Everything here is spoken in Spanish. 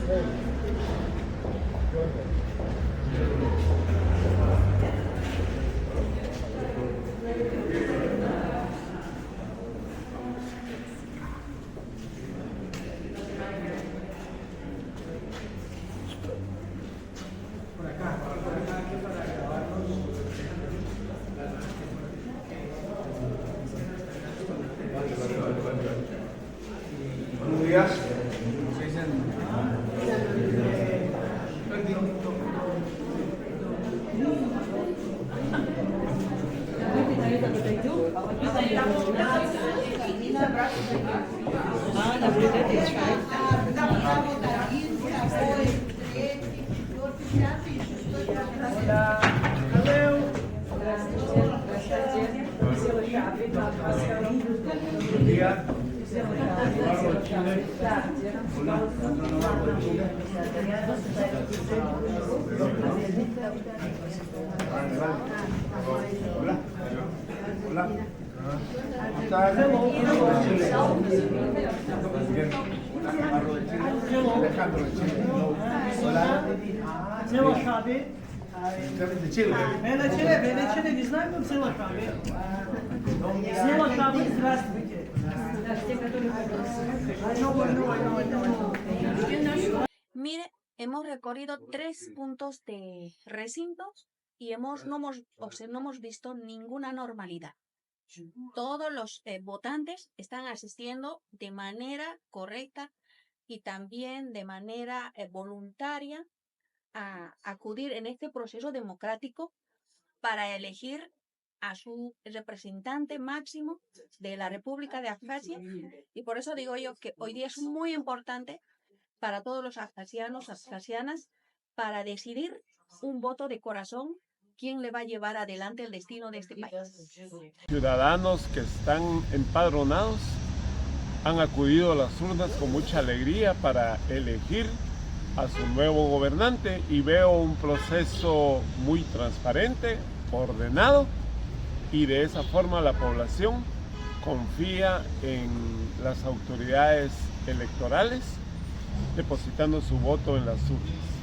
Buenos días. Buenos días. Hola. Hola. Не знаю, как Целокабе. Целокабе, здравствуйте. Mire, hemos recorrido 3 puntos de recintos y no hemos visto ninguna normalidad. Todos los votantes están asistiendo de manera correcta y también de manera voluntaria a acudir en este proceso democrático para elegir a su representante máximo de la República de Abjasia. Y por eso digo yo que hoy día es muy importante para todos los abjasianos, abjasianas, para decidir un voto de corazón quién le va a llevar adelante el destino de este país. Ciudadanos que están empadronados han acudido a las urnas con mucha alegría para elegir a su nuevo gobernante y veo un proceso muy transparente, ordenado, y de esa forma la población confía en las autoridades electorales depositando su voto en las urnas.